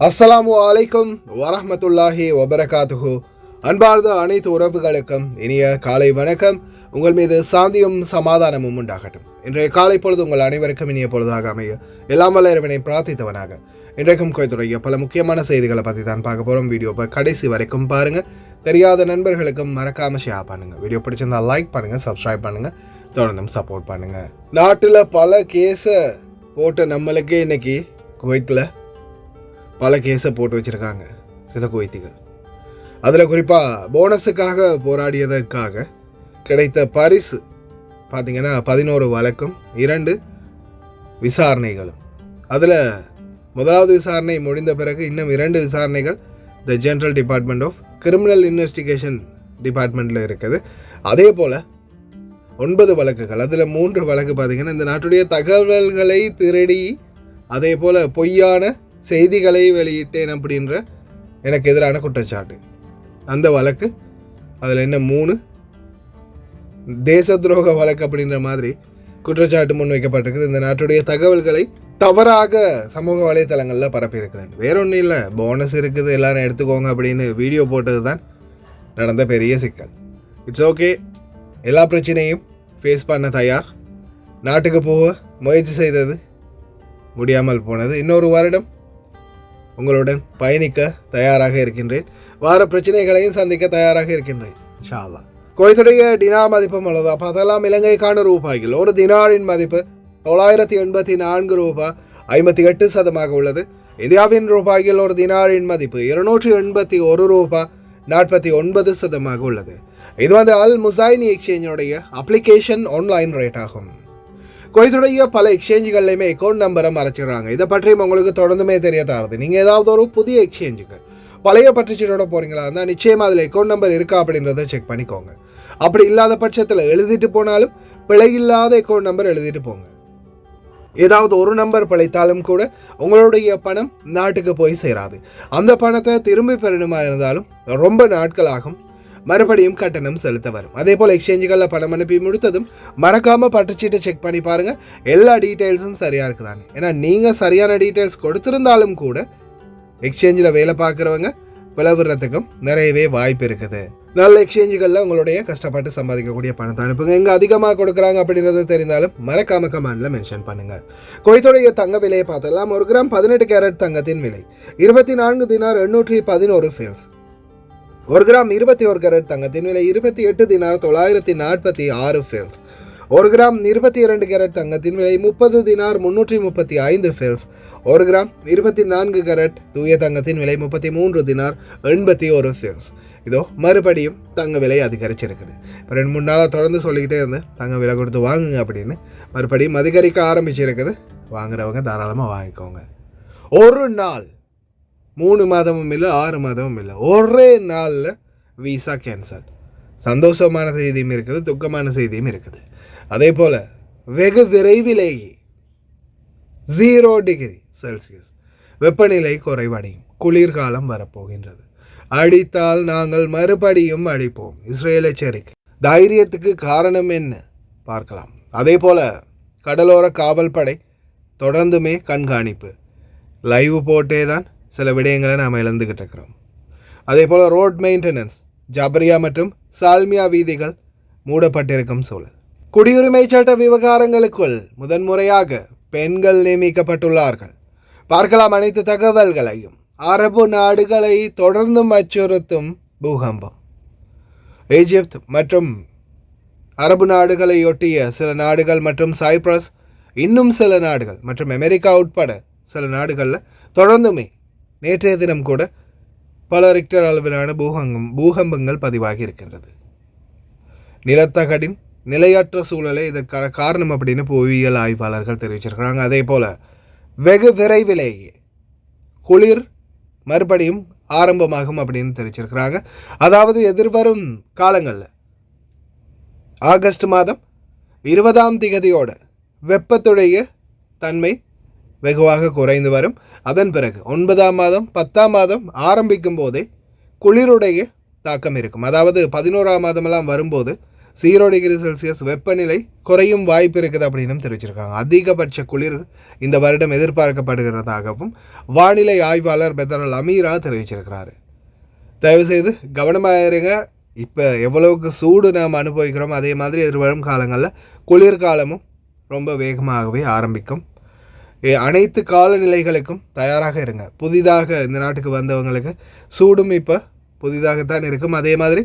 அஸ்ஸலாமு அலைக்கும் வரஹ்மத்துல்லாஹி வபரகாத்துஹு. அன்பார்ந்த அனைத்து உறவுகளுக்கும் இனிய காலை வணக்கம். உங்கள் மீது சாந்தியும் சமாதானமும் உண்டாகட்டும். இன்றைய காலை பொழுது உங்கள் அனைவருக்கும் இனிய பொழுதாக அமைய எல்லாம் வல்ல இறைவனை பிரார்த்தித்தவனாக இன்றைக்கும் கோயத்துடைய பல முக்கியமான செய்திகளை பற்றி தான் பார்க்க போகிறோம். வீடியோவை கடைசி வரைக்கும் பாருங்கள். தெரியாத நண்பர்களுக்கும் மறக்காமல் ஷேர் பண்ணுங்கள். வீடியோ பிடிச்சிருந்தால் லைக் பண்ணுங்கள், சப்ஸ்கிரைப் பண்ணுங்கள், தொடர்ந்தும் சப்போர்ட் பண்ணுங்கள். நாட்டில் பல கேஸை போட்ட நம்மளுக்கே இன்னைக்கு குவைத்தில் பல கேஸை போட்டு வச்சுருக்காங்க சில குவைத்திகள். அதில் குறிப்பாக போனஸுக்காக போராடியதற்காக கிடைத்த பரிசு பார்த்திங்கன்னா 11 வழக்கும் 2 விசாரணைகளும். அதில் முதலாவது விசாரணை முடிந்த பிறகு இன்னும் 2 விசாரணைகள் the general department of criminal investigation டிபார்ட்மெண்ட்டில் இருக்குது. அதே போல் 9 வழக்குகள். அதில் 3 வழக்கு பார்த்திங்கன்னா இந்த நாட்டுடைய தகவல்களை திருடி அதே போல் பொய்யான செய்திகளை வெளியிட்டேன் அப்படின்ற எனக்கு எதிரான குற்றச்சாட்டு. அந்த வழக்கு அதில் என்ன 3 தேச துரோக வழக்கு அப்படின்ற மாதிரி குற்றச்சாட்டு முன்வைக்கப்பட்டிருக்குது. இந்த நாட்டுடைய தகவல்களை தவறாக சமூக வலைத்தளங்களில் பரப்பியிருக்கிறேன். வேற ஒன்றும் இல்லை, போனஸ் இருக்குது எல்லாரும் எடுத்துக்கோங்க அப்படின்னு வீடியோ போட்டது தான் நடந்த பெரிய சிக்கல். இட்ஸ் ஓகே, எல்லா பிரச்சனையும் ஃபேஸ் பண்ண தயார். நாட்டுக்கு போக முயற்சி செய்தது முடியாமல் போனது. இன்னொரு வருடம் உங்களுடன் பயணிக்க தயாராக இருக்கின்றேன். வார பிரச்சனைகளையும் சந்திக்க தயாராக இருக்கின்றேன் இன்ஷா அல்லாஹ். குவைத்துடைய டினார் மதிப்பு உள்ளதா பார்த்தெல்லாம் இலங்கைக்கான ரூபாய்கள் ஒரு தினாரின் மதிப்பு 984 ரூபாய் 58% உள்ளது. இந்தியாவின் ரூபாய்கள் ஒரு தினாரின் மதிப்பு 281 ரூபாய் 49% உள்ளது. இது அல் முசைனி எக்ஸ்சேஞ்சுடைய அப்ளிகேஷன் ஆன்லைன் ரேட் ஆகும். குவைத்துடைய பல எக்ஸ்சேஞ்சுகள்லையுமே அக்கௌண்ட் நம்பரை மறைச்சிடுறாங்க. இதை பற்றியும் உங்களுக்கு தொடர்ந்துமே தெரிய தாருது. நீங்கள் ஏதாவது ஒரு புதிய எக்ஸ்சேஞ்சுக்கு பழைய பற்றுச்சீட்டோட போகிறீங்களா இருந்தால் நிச்சயமாக அதில் அக்கௌண்ட் நம்பர் இருக்கா அப்படின்றத செக் பண்ணிக்கோங்க. அப்படி இல்லாத பட்சத்தில் எழுதிட்டு போனாலும் பிழை இல்லாத அக்கௌண்ட் நம்பர் எழுதிட்டு போங்க. ஏதாவது ஒரு நம்பர் பிழைத்தாலும் கூட உங்களுடைய பணம் நாட்டுக்கு போய் சேராது. அந்த பணத்தை திரும்பி பெறணுமா இருந்தாலும் ரொம்ப நாட்கள் ஆகும். மறுபடியும் கட்டணம் செலுத்த வரும். அதே போல் எக்ஸ்சேஞ்சுகளில் பணம் அனுப்பி முடித்ததும் மறக்காமல் பட்டுச்சீட்டை செக் பண்ணி பாருங்கள் எல்லா டீட்டெயில்ஸும் சரியாக இருக்குதானே. ஏன்னா நீங்கள் சரியான டீட்டெயில்ஸ் கொடுத்துருந்தாலும் கூட எக்ஸ்சேஞ்சில் வேலை பார்க்குறவங்க பிளவுறதுக்கும் நிறையவே வாய்ப்பு இருக்குது. நல்ல எக்ஸ்சேஞ்சுகளில் உங்களுடைய கஷ்டப்பட்டு சம்பாதிக்கக்கூடிய பணத்தை அனுப்புங்க. எங்கே அதிகமாக கொடுக்குறாங்க அப்படின்றது தெரிந்தாலும் மறக்காமல் கமெண்டில் மென்ஷன் பண்ணுங்கள். குவைத்துடைய தங்க விலையை பார்த்தெல்லாம் 1 கிராம் 18 கேரட் தங்கத்தின் விலை 24 தினார் 811 ஃபேல்ஸ். 1 கிராம் 21 கேரட் தங்கத்தின் விலை 28 தினார் 946 ஃபேல்ஸ். 1 கிராம் 22 கேரட் தங்கத்தின் விலை 30 தினார் 335 ஃபேல்ஸ். 1 கிராம் 24 கேரட் தூய தங்கத்தின் விலை 33 தினார் 81 ஃபேல்ஸ். இதோ மறுபடியும் தங்க விலை அதிகரிச்சிருக்குது. இப்போ 2-3 நாளாக தொடர்ந்து சொல்லிக்கிட்டே இருந்தேன் தங்க விலை கொடுத்து வாங்குங்க அப்படின்னு. மறுபடியும் அதிகரிக்க ஆரம்பிச்சிருக்குது. வாங்குறவங்க தாராளமாக வாங்கிக்கோங்க. ஒரு நாள் 3 மாதமும் இல்லை 6 மாதமும் இல்லை, ஒரே நாளில் விசா கேன்சல். சந்தோஷமான செய்தியும் இருக்குது, துக்கமான செய்தியும் இருக்குது. அதே போல் வெகு விரைவிலேயே 0 டிகிரி செல்சியஸ் வெப்பநிலை குறைவடையும். குளிர்காலம் வரப்போகின்றது. அடித்தால் நாங்கள் மறுபடியும் அடிப்போம். இஸ்ரேல் எச்சரிக்கை. தைரியத்துக்கு காரணம் என்ன பார்க்கலாம். அதே போல் கடலோர காவல் படை தொடர்ந்துமே கண்காணிப்பு லைவ் போட்டே தான் சில விடயங்களை நாம் இழந்துக்கிட்டு இருக்கிறோம். அதே போல் ரோட் மெயின்டெனன்ஸ் ஜபரியா மற்றும் சால்மியா வீதிகள் மூடப்பட்டிருக்கும் சூழல். குடியுரிமை சட்ட விவகாரங்களுக்குள் முதன்முறையாக பெண்கள் நியமிக்கப்பட்டுள்ளார்கள். பார்க்கலாம் அனைத்து தகவல்களையும். அரபு நாடுகளை தொடர்ந்தும் அச்சுறுத்தும் பூகம்பம். ஈஜிப்த் மற்றும் அரபு நாடுகளை ஒட்டிய சில நாடுகள் மற்றும் சைப்ரஸ், இன்னும் சில நாடுகள் மற்றும் அமெரிக்கா உட்பட சில நாடுகளில் தொடர்ந்துமே நேற்றைய தினம் கூட பல ரிக்டர் அளவிலான பூகம்பங்கள் பதிவாகி இருக்கின்றது. நிலத்தகடின் நிலையற்ற சூழலை இதற்கான காரணம் அப்படின்னு புவியியல் ஆய்வாளர்கள் தெரிவிச்சிருக்கிறாங்க. அதே போல் வெகு விரைவிலேயே குளிர் மறுபடியும் ஆரம்பமாகும் அப்படின்னு தெரிவிச்சிருக்கிறாங்க. அதாவது எதிர்வரும் காலங்களில் ஆகஸ்ட் மாதம் 20ஆம் திகதியோட வெப்பத்துடைய தன்மை வெகுவாக குறைந்து வரும். அதன் பிறகு 9ஆம் மாதம் 10ஆம் மாதம் ஆரம்பிக்கும் போதே குளிருடைய தாக்கம் இருக்கும். அதாவது 11ஆம் மாதமெல்லாம் வரும்போது 0°C வெப்பநிலை குறையும் வாய்ப்பு இருக்குது அப்படின்னு தெரிவிச்சிருக்காங்க. அதிகபட்ச குளிர் இந்த வருடம் எதிர்பார்க்கப்படுகிறதாகவும் வானிலை ஆய்வாளர் பெதரல் அமீரா தெரிவிச்சிருக்கிறாரு. தயவுசெய்து கவனமாக இருங்க. இப்போ எவ்வளவுக்கு சூடு நாம் அனுபவிக்கிறோம், அதே மாதிரி எதிர்வரும் காலங்களில் குளிர்காலமும் ரொம்ப வேகமாகவே ஆரம்பிக்கும். அனைத்து காலநிலைகளுக்கும் தயாராக இருங்க. புதிதாக இந்த நாட்டுக்கு வந்தவங்களுக்கு சூடும் இப்போ புதிதாகத்தான் இருக்கும். அதே மாதிரி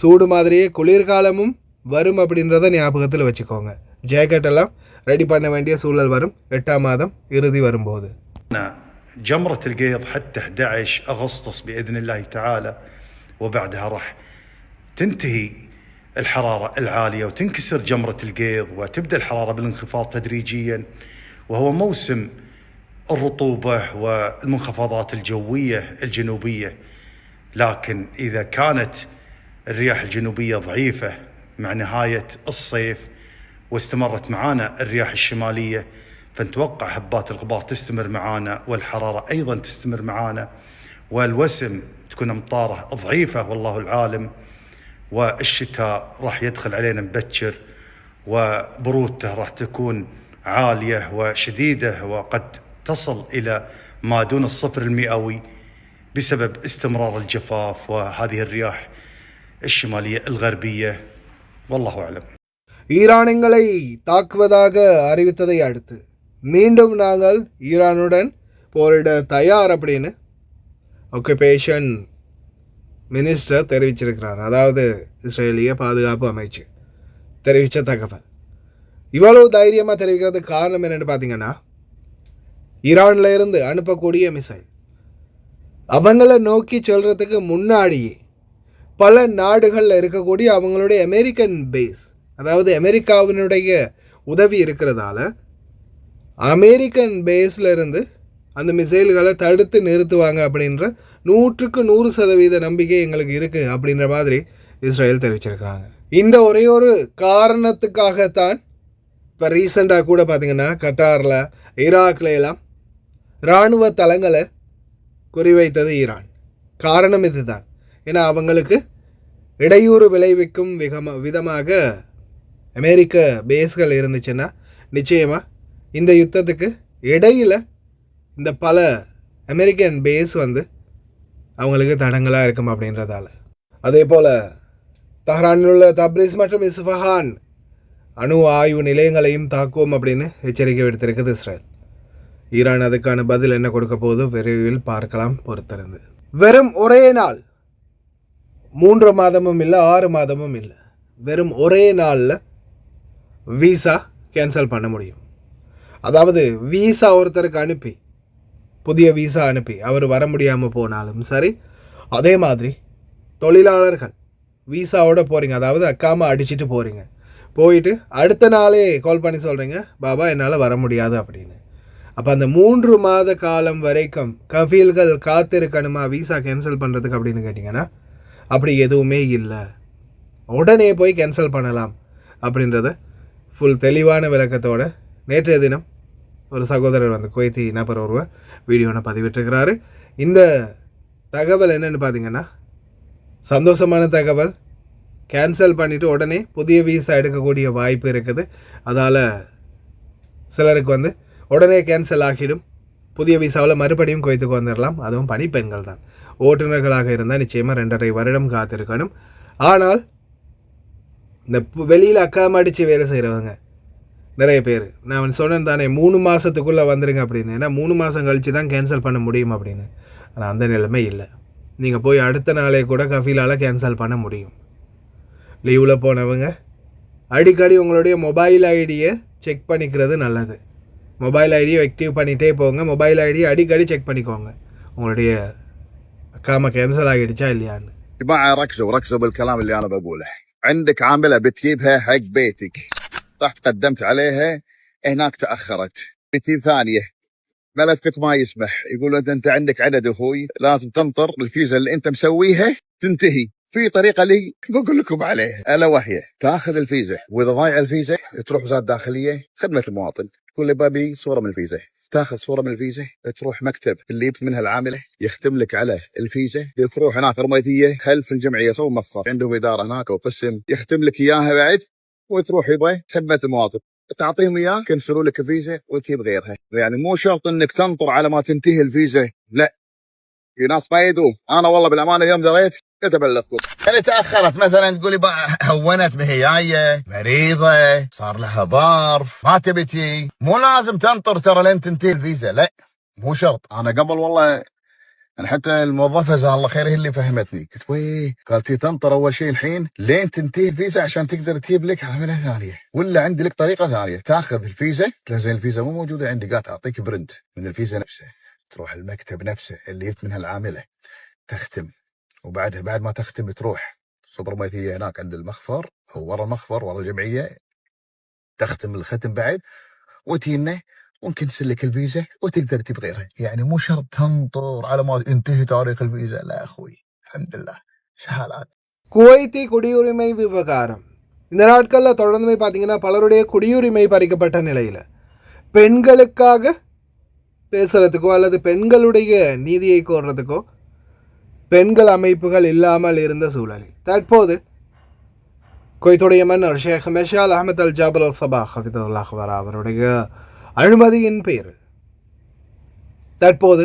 சூடு மாதிரியே குளிர்காலமும் வரும் அப்படின்றத ஞாபகத்தில் வச்சுக்கோங்க. ஜாக்கெட் எல்லாம் ரெடி பண்ண வேண்டிய சூழல் வரும் 8ஆம் மாதம் இறுதி வரும்போது. جمرة القيض حتى 11 أغسطس بإذن الله تعالى، وبعدها راح تنتهي الحرارة العالية وتنكسر جمرة القيض وتبدأ الحرارة بالانخفاض تدريجيا، وهو موسم الرطوبة والمنخفضات الجوية الجنوبية. لكن إذا كانت الرياح الجنوبية ضعيفة مع نهاية الصيف واستمرت معانا الرياح الشمالية، فنتوقع هبات الغبار تستمر معانا والحرارة أيضا تستمر معانا، والوسم تكون أمطاره ضعيفة والله العالم، والشتاء راح يدخل علينا مبكر وبرودته راح تكون عالية وشديدة وقد تصل إلى ما دون الصفر المئوي بسبب استمرار الجفاف وهذه الرياح الشمالية الغربية. والله أعلم. ஈரானியங்களை தாக்குவதாக அறிவித்ததை அடுத்து மீண்டும் நாங்கள் ஈரானுடன் போரிட தயார் அப்படின்னு ஆக்குபேஷன் மினிஸ்டர் தெரிவிச்சிருக்கிறார். அதாவது இஸ்ரேலிய பாதுகாப்பு அமைச்சு தெரிவித்த தகவல். இவ்வளவு தைரியமாக தெரிவிக்கிறதுக்கு காரணம் என்னென்னு பார்த்தீங்கன்னா, ஈரானில் இருந்து அனுப்பக்கூடிய மிசைல் அவங்கள நோக்கி செல்றதுக்கு முன்னாடியே பல நாடுகளில் இருக்கக்கூடிய அவங்களுடைய அமெரிக்கன் பேஸ், அதாவது அமெரிக்காவினுடைய உதவி இருக்கிறதால அமெரிக்கன் பேஸில் இருந்து அந்த மிசைல்களை தடுத்து நிறுத்துவாங்க அப்படின்ற 100% நம்பிக்கை எங்களுக்கு இருக்குது அப்படின்ற மாதிரி இஸ்ரேல் தெரிவிச்சிருக்கிறாங்க. இந்த ஒரே ஒரு காரணத்துக்காகத்தான் இப்போ ரீசெண்டாக கூட பார்த்திங்கன்னா கட்டாரில் ஈராக்கில் எல்லாம் இராணுவ தளங்களை குறிவைத்தது ஈரான். காரணம் இதுதான். ஏன்னா அவங்களுக்கு இடையூறு விளைவிக்கும் விதமாக அமெரிக்க பேஸ்கள் இருந்துச்சுன்னா நிச்சயமாக இந்த யுத்தத்துக்கு இடையில் இந்த பல அமெரிக்கன் பேஸ் அவங்களுக்கு தடங்களாக இருக்கும் அப்படின்றதால. அதே போல் தஹ்ரானில் உள்ள தப்ரிஸ் மற்றும் இஸ்ஃபஹான் அணு ஆய்வு நிலையங்களையும் தாக்குவோம் அப்படின்னு எச்சரிக்கை விடுத்திருக்குது இஸ்ரேல். ஈரான் அதுக்கான பதில் என்ன கொடுக்க போது விரைவில் பார்க்கலாம் பொறுத்திருந்து. வெறும் ஒரே நாள், 3 மாதமும் இல்லை 6 மாதமும் இல்லை, வெறும் ஒரே நாளில் வீசா கேன்சல் பண்ண முடியும். அதாவது வீசா ஒருத்தருக்கு அனுப்பி, புதிய வீசா அனுப்பி அவர் வர முடியாமல் போனாலும் சரி, அதே மாதிரி தொழிலாளர்கள் வீசாவோட போகிறீங்க, அதாவது அக்காமல் அடிச்சுட்டு போகிறீங்க, போயிட்டு அடுத்த நாளே கால் பண்ணி சொல்கிறீங்க பாபா என்னால் வர முடியாது அப்படின்னு. அப்போ அந்த 3 மாத காலம் வரைக்கும் கஃபீல்கள் காத்திருக்கணுமா வீசா கேன்சல் பண்ணுறதுக்கு அப்படின்னு கேட்டிங்கன்னா அப்படி எதுவுமே இல்லை. உடனே போய் கேன்சல் பண்ணலாம் அப்படின்றத ஃபுல் தெளிவான விளக்கத்தோட நேற்றைய தினம் ஒரு சகோதரர் குவைத்தி நபர் ஒருவர் வீடியோனை பதிவிட்டிருக்கிறாரு. இந்த தகவல் என்னென்னு பார்த்தீங்கன்னா சந்தோஷமான தகவல். கேன்சல் பண்ணிவிட்டு உடனே புதிய வீசா எடுக்கக்கூடிய வாய்ப்பு இருக்குது. அதால் சிலருக்கு உடனே கேன்சல் ஆகிடும். புதிய வீசாவில் மறுபடியும் குவைத்துக்கு வந்துடலாம். அதுவும் பணிப்பெண்கள் தான். ஓட்டுநர்களாக இருந்தால் நிச்சயமாக 2.5 வருடம் காத்திருக்கணும். ஆனால் இந்த வெளியில் அக்காம அடித்து வேலை செய்கிறவங்க நிறைய பேர், நான் சொன்னேன் தானே 3 மாதத்துக்குள்ளே வந்துடுங்க அப்படின்னு. ஏன்னா 3 மாதம் கழித்து தான் கேன்சல் பண்ண முடியும் அப்படின்னு. ஆனால் அந்த நிலைமை இல்லை. நீங்கள் போய் அடுத்த நாளே கூட கஃபீலால் கேன்சல் பண்ண முடியும். லீவில் போனவங்க அடிக்கடி உங்களுடைய மொபைல் ஐடியை செக் பண்ணிக்கிறது நல்லது. மொபைல் ஐடியை ஆக்டிவ் பண்ணிகிட்டே போங்க. மொபைல் ஐடியை அடிக்கடி செக் பண்ணிக்கோங்க உங்களுடைய அக்காம கேன்சல் ஆகிடுச்சா இல்லையான்னு. جماعة ركزوا بالكلام اللي أنا بقوله. عندك عاملة بتجيبها حق بيتك، رحت قدمت عليها هناك تأخرت، بتجيب ثانية ملفك ما يسمح، يقول أنت عندك عدد أخوي لازم تنطر الفيزا اللي أنت مسويها تنتهي. في طريقة لي بقول لكم عليها، ألا وهي تاخذ الفيزا، وإذا ضايع الفيزا تروح وزارة الداخلية خدمة المواطن تقول لي بابي صورة من الفيزا، تاخذ صوره من الفيزا، تروح مكتب اللي جبت منها العامله يختم لك على الفيزا، تروح هناك رميثيه خلف الجمعيه صوب مفخر عندهم اداره هناك وقسم يختم لك اياها بعد، وتروح يبغى خدمه المواطن تعطيهم اياه يكنسلوا لك الفيزا وتجيب غيرها. يعني مو شرط انك تنطر على ما تنتهي الفيزا، لا، في ناس ما يدوم. انا والله بالامانه اليوم دريت كنت ابلغكم. يعني تاخرت مثلا تقولي هونت ما هي جايه مريضه صار لها ظرف ما تبي تجي، مو لازم تنطر ترى لين تنتهي الفيزا، لا مو شرط. انا قبل والله انا حتى الموظفه جزاها الله خير هي اللي فهمتني، قلت ويه قالت لي تنطر اول شيء الحين لين تنتهي الفيزا عشان تقدر تجيب لك عمله ثانيه، ولا عندي لك طريقه ثانيه تاخذ الفيزا تلزم الفيزا مو موجوده عندي، قالت اعطيك برنت من الفيزا نفسها، تروح المكتب نفسه اللي جبت منها العامله تختم، وبعدها بعد ما تختم تروح سوبرماركتيه هناك عند المخفر او ورا المخفر ورا الجمعيه تختم الختم بعد وتينا ونكنسل لك الفيزا وتقدر تجيب غيرها. يعني مو شرط تنطر على ما ينتهي تاريخ الفيزا، لا اخوي الحمد لله سهالات. குவைத்தி குடியுரிமை விவகாரம் இந்த நாட்களில் தொடர்ந்துமே பார்த்தீங்கன்னா பலருடைய குடியுரிமை பறிக்கப்பட்ட நிலையில் பெண்களுக்காக பேசுகிறதுக்கோ அல்லது பெண்களுடைய நீதியை கோர்றதுக்கோ பெண்கள் அமைப்புகள் இல்லாமல் இருந்த சூழலில் தற்போது குவைத்துடைய மன்னர் ஷேக் மெஷால் அஹமத் அல் ஜாபர் அல் சபா ஹஃபிதுல்லாஹ் அவருடைய அனுமதியின் பேர் தற்போது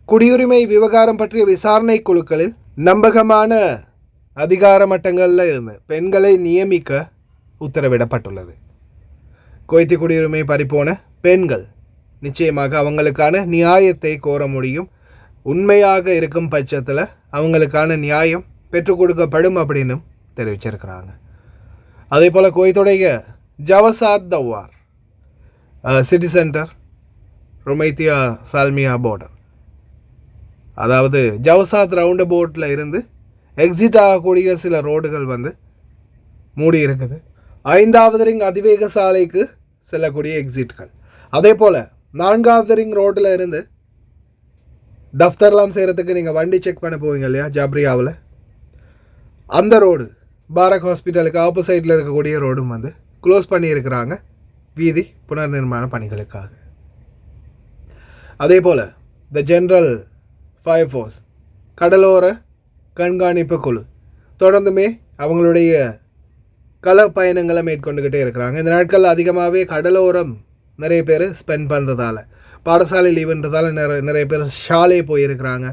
குடியுரிமை விவகாரம் பற்றிய விசாரணை குழுக்களில் நம்பகமான அதிகார மட்டங்களில் இருந்து பெண்களை நியமிக்க உத்தரவிடப்பட்டுள்ளது. குவைத்தி குடியுரிமை பறிப்போன பெண்கள் நிச்சயமாக அவங்களுக்கான நியாயத்தை கோர முடியும். உண்மையாக இருக்கும் பட்சத்தில் அவங்களுக்கான நியாயம் பெற்றுக் கொடுக்கப்படும் அப்படின்னு தெரிவிச்சிருக்கிறாங்க. அதே போல் குவைத்துடைய ஜவசாத் தவார் சிட்டி சென்டர் ரொமைத்தியா சால்மியா போர்டர், அதாவது ஜவசாத் ரவுண்ட் போர்ட்டில் இருந்து எக்ஸிட் ஆகக்கூடிய சில ரோடுகள் மூடி இருக்குது. 5வது ரிங் அதிவேக சாலைக்கு செல்லக்கூடிய எக்ஸிட்கள், அதே போல் 4வது ரிங் ரோட்டில் இருந்து தஃப்தர்லாம் செய்கிறதுக்கு நீங்கள் வண்டி செக் பண்ண போவீங்க இல்லையா ஜாப்ரியாவில், அந்த ரோடு பாரக் ஹாஸ்பிட்டலுக்கு ஆப்போசைட்டில் இருக்கக்கூடிய ரோடும் க்ளோஸ் பண்ணியிருக்கிறாங்க வீதி புனர் நிர்மாண பணிகளுக்காக. அதே போல் த ஜென்ரல் ஃபயர் ஃபோர்ஸ் கடலோர கண்காணிப்பு குழு தொடர்ந்துமே அவங்களுடைய கள பயணங்களை மேற்கொண்டுக்கிட்டே இருக்கிறாங்க. இந்த நாட்களில் அதிகமாகவே கடலோரம் நிறைய பேர் ஸ்பெண்ட் பண்ணுறதால, பாடசாலை லீவுன்றதால நிறைய பேர் ஷாலே போயிருக்கிறாங்க.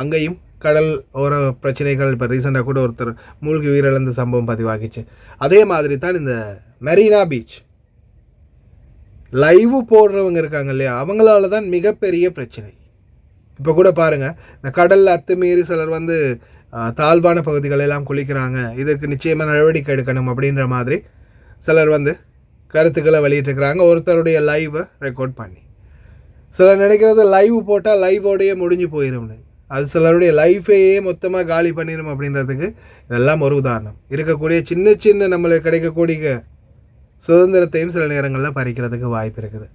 அங்கேயும் கடல் ஓர பிரச்சனைகள், இப்போ ரீசெண்டாக கூட ஒருத்தர் மூழ்கி உயிரிழந்த சம்பவம் பதிவாகிச்சு. அதே மாதிரி தான் இந்த மெரினா பீச் லைவு போடுறவங்க இருக்காங்க இல்லையா, அவங்களால தான் மிகப்பெரிய பிரச்சனை. இப்போ கூட பாருங்கள், இந்த கடலில் அத்துமீறி சிலர் தாழ்வான பகுதிகளெல்லாம் குளிக்கிறாங்க, இதற்கு நிச்சயமாக நடவடிக்கை எடுக்கணும் அப்படின்ற மாதிரி சிலர் கருத்துக்களை வெளியிட்டிருக்கிறாங்க ஒருத்தருடைய லைவை ரெக்கார்ட் பண்ணி. சிலர் நினைக்கிறது லைவ் போட்டால் லைவோடையே முடிஞ்சு போயிடும்னு, அது சிலருடைய லைஃபையே மொத்தமாக காலி பண்ணிடும் அப்படின்றதுக்கு இதெல்லாம் ஒரு உதாரணம். இருக்கக்கூடிய சின்ன சின்ன நம்மளுக்கு கிடைக்கக்கூடிய சுதந்திரத்தையும் சில நேரங்களில் பறிக்கிறதுக்கு வாய்ப்பு இருக்குது.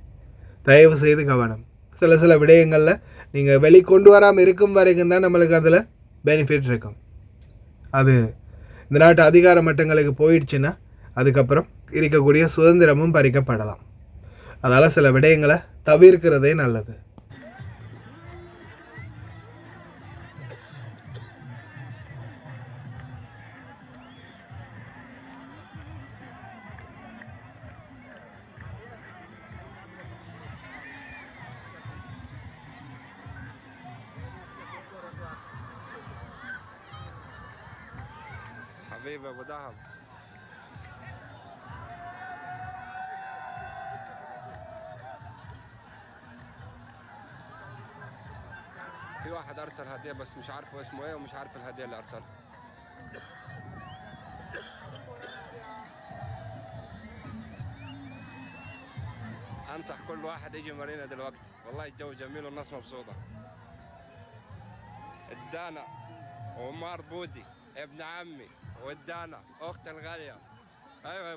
தயவு செய்து கவனம். சில விடயங்களில் நீங்கள் வெளிக்கொண்டு வராமல் இருக்கும் வரைக்கும் தான் நம்மளுக்கு அதில் பெனிஃபிட் இருக்கும். அது இந்த நாட்டு அதிகார மட்டங்களுக்கு போயிடுச்சுன்னா அதுக்கப்புறம் இருக்கக்கூடிய சுதந்திரமும் பறிக்கப்படலாம். அதனால் சில விடயங்களை தவிர்க்கிறதே நல்லது. حبيبي ابو دهب في واحد ارسل هديه بس مش عارفه اسمه ايه ومش عارف الهديه اللي ارسلها. انصح كل واحد يجي مارينا دلوقتي، والله الجو جميل والناس مبسوطه. الدانا ومار بودي ابن عمي، والدانا اختي الغاليه. ايوه يا